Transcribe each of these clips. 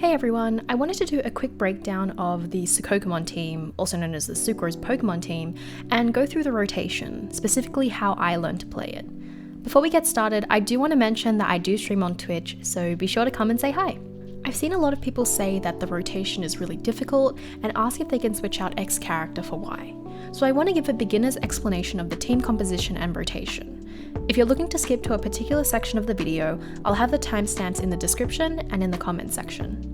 Hey everyone, I wanted to do a quick breakdown of the Sukokomon team, also known as the Sucrose Pokemon team, and go through the rotation, specifically how I learned to play it. Before we get started, I do want to mention that I do stream on Twitch, so be sure to come and say hi. I've seen a lot of people say that the rotation is really difficult and ask if they can switch out X character for Y. So I want to give a beginner's explanation of the team composition and rotation. If you're looking to skip to a particular section of the video, I'll have the timestamps in the description and in the comment section.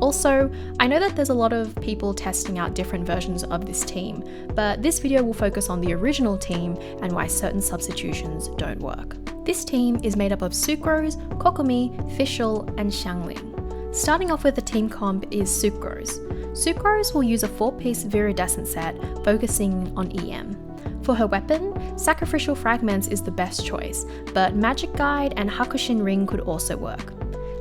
Also, I know that there's a lot of people testing out different versions of this team, but this video will focus on the original team and why certain substitutions don't work. This team is made up of Sucrose, Kokomi, Fischl, and Xiangling. Starting off with the team comp is Sucrose. Sucrose will use a 4-piece Iridescent set focusing on EM. For her weapon, Sacrificial Fragments is the best choice, but Magic Guide and Hakushin Ring could also work.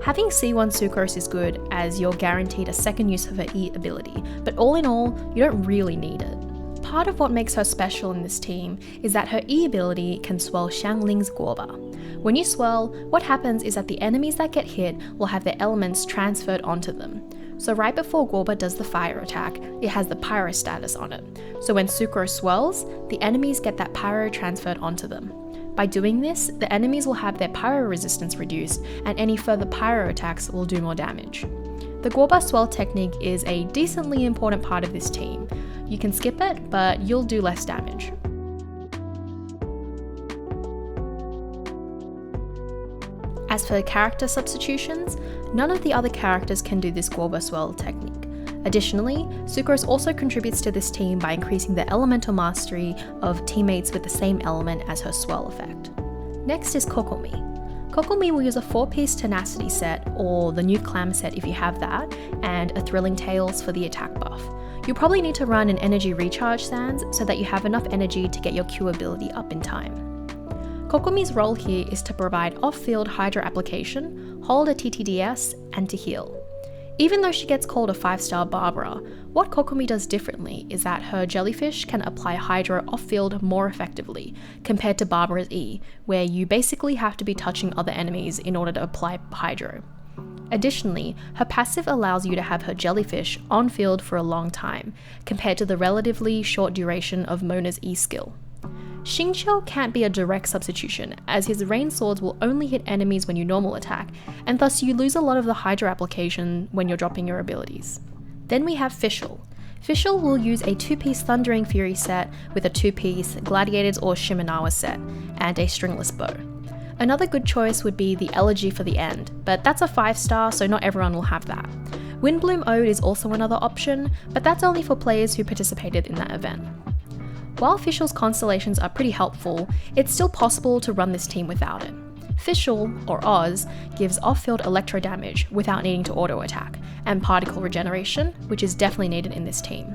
Having C1 Sucrose is good as you're guaranteed a second use of her E ability, but all in all, you don't really need it. Part of what makes her special in this team is that her E ability can swirl Xiangling's Guoba. When you swirl, what happens is that the enemies that get hit will have their elements transferred onto them. So right before Guoba does the fire attack, it has the pyro status on it. So when Sucrose swirls, the enemies get that pyro transferred onto them. By doing this, the enemies will have their pyro resistance reduced, and any further pyro attacks will do more damage. The Guoba swirl technique is a decently important part of this team. You can skip it, but you'll do less damage. As for character substitutions, none of the other characters can do this Guoba swirl technique. Additionally, Sucrose also contributes to this team by increasing the elemental mastery of teammates with the same element as her swirl effect. Next is Kokomi. Kokomi will use a 4-piece Tenacity set, or the new Clam set if you have that, and a Thrilling Tales for the attack buff. You'll probably need to run an energy recharge sands so that you have enough energy to get your Q ability up in time. Kokomi's role here is to provide off-field Hydro application, hold a TTDS, and to heal. Even though she gets called a 5-star Barbara, what Kokomi does differently is that her Jellyfish can apply Hydro off-field more effectively, compared to Barbara's E, where you basically have to be touching other enemies in order to apply Hydro. Additionally, her passive allows you to have her Jellyfish on-field for a long time, compared to the relatively short duration of Mona's E skill. Xingqiu can't be a direct substitution, as his rain swords will only hit enemies when you normal attack, and thus you lose a lot of the Hydro application when you're dropping your abilities. Then we have Fischl. Fischl will use a 2-piece Thundering Fury set with a 2-piece Gladiators or Shimenawa set, and a stringless bow. Another good choice would be the Elegy for the End, but that's a 5-star, so not everyone will have that. Windbloom Ode is also another option, but that's only for players who participated in that event. While Fischl's constellations are pretty helpful, it's still possible to run this team without it. Fischl, or Oz, gives off-field electro damage without needing to auto-attack, and particle regeneration, which is definitely needed in this team.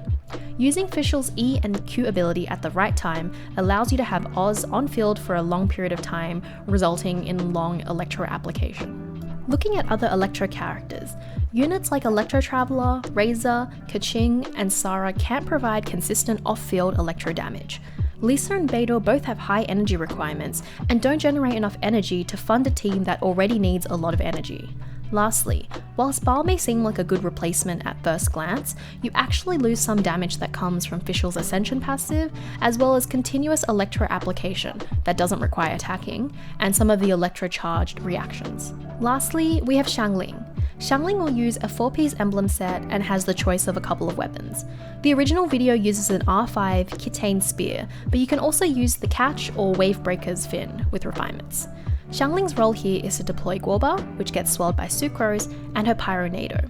Using Fischl's E and Q ability at the right time allows you to have Oz on-field for a long period of time, resulting in long electro application. Looking at other Electro characters, units like Electro Traveler, Razor, Kaching, and Sara can't provide consistent off-field Electro damage. Lisa and Beidou both have high energy requirements and don't generate enough energy to fund a team that already needs a lot of energy. Lastly, while Spal may seem like a good replacement at first glance, you actually lose some damage that comes from Fischl's Ascension passive, as well as continuous Electro application that doesn't require attacking, and some of the Electro-charged reactions. Lastly, we have Xiangling. Xiangling will use a 4-piece emblem set and has the choice of a couple of weapons. The original video uses an R5 Kitane Spear, but you can also use the Catch or Wave Breaker's Fin with refinements. Xiangling's role here is to deploy Guoba, which gets swirled by Sucrose, and her Pyronado.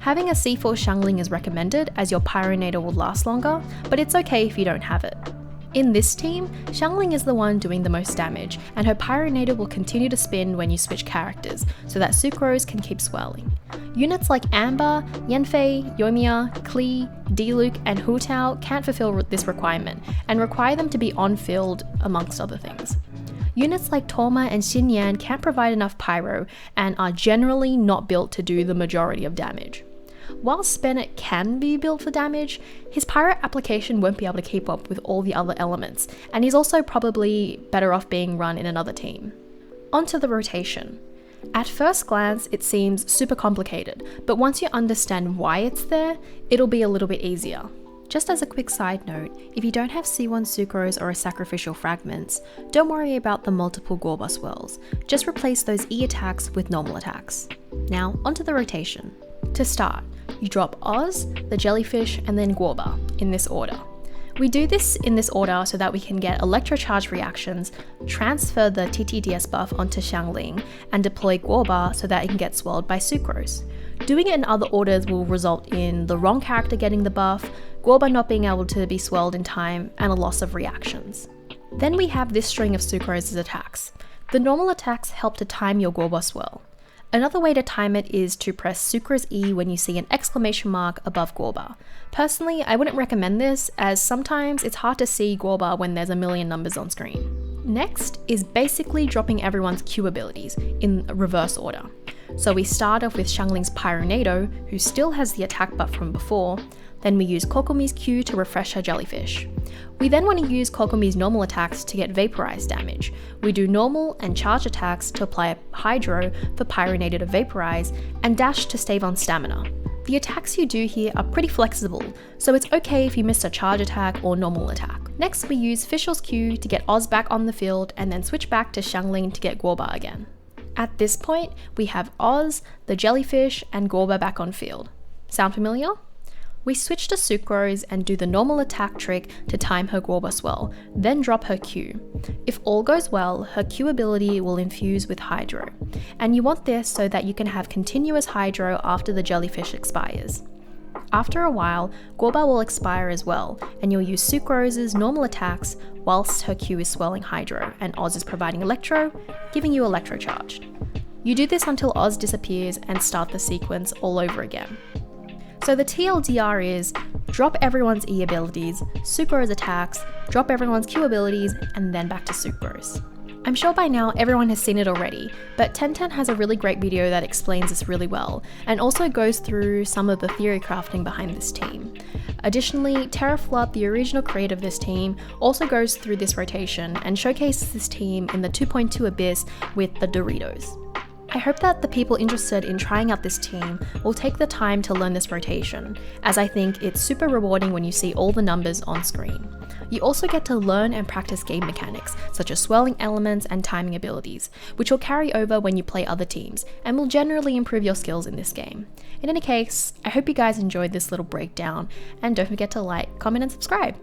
Having a C4 Xiangling is recommended as your Pyronado will last longer, but it's okay if you don't have it. In this team, Xiangling is the one doing the most damage, and her Pyronado will continue to spin when you switch characters, so that Sucrose can keep swirling. Units like Amber, Yanfei, Yoimiya, Klee, Diluc, and Hu Tao can't fulfill this requirement, and require them to be on-field, amongst other things. Units like Torma and Xinyan can't provide enough pyro, and are generally not built to do the majority of damage. While Spennet can be built for damage, his pyro application won't be able to keep up with all the other elements, and he's also probably better off being run in another team. Onto the rotation. At first glance, it seems super complicated, but once you understand why it's there, it'll be a little bit easier. Just as a quick side note, if you don't have C1 Sucrose or a sacrificial fragments, don't worry about the multiple Guoba swirls. Just replace those E attacks with normal attacks. Now, onto the rotation. To start, you drop Oz, the jellyfish, and then Guoba, in this order. We do this in this order so that we can get electrocharge reactions, transfer the TTDS buff onto Xiangling, and deploy Guoba so that it can get swirled by Sucrose. Doing it in other orders will result in the wrong character getting the buff, Guoba not being able to be swirled in time, and a loss of reactions. Then we have this string of Sucrose's attacks. The normal attacks help to time your Guoba swirl. Another way to time it is to press Sucrose E when you see an exclamation mark above Guoba. Personally, I wouldn't recommend this, as sometimes it's hard to see Guoba when there's a million numbers on screen. Next is basically dropping everyone's Q abilities in reverse order. So we start off with Xiangling's Pyronado, who still has the attack buff from before. Then we use Kokomi's Q to refresh her jellyfish. We then want to use Kokomi's normal attacks to get vaporized damage. We do normal and charge attacks to apply Hydro for Pyronado to vaporize, and dash to stave on stamina. The attacks you do here are pretty flexible, so it's okay if you miss a charge attack or normal attack. Next we use Fischl's Q to get Oz back on the field, and then switch back to Xiangling to get Guoba again. At this point, we have Oz, the jellyfish, and Guoba back on field. Sound familiar? We switch to Sucrose and do the normal attack trick to time her Guoba swirl, then drop her Q. If all goes well, her Q ability will infuse with Hydro, and you want this so that you can have continuous Hydro after the jellyfish expires. After a while, Guoba will expire as well, and you'll use Sucrose's normal attacks whilst her Q is swirling Hydro, and Oz is providing Electro, giving you Electro charged. You do this until Oz disappears and start the sequence all over again. So the TLDR is drop everyone's E abilities, Sucrose attacks, drop everyone's Q abilities, and then back to Sucrose. I'm sure by now everyone has seen it already, but 1010 has a really great video that explains this really well, and also goes through some of the theory crafting behind this team. Additionally, Terraflood, the original creator of this team, also goes through this rotation and showcases this team in the 2.2 Abyss with the Doritos. I hope that the people interested in trying out this team will take the time to learn this rotation, as I think it's super rewarding when you see all the numbers on screen. You also get to learn and practice game mechanics, such as swirling elements and timing abilities, which will carry over when you play other teams, and will generally improve your skills in this game. In any case, I hope you guys enjoyed this little breakdown, and don't forget to like, comment and subscribe.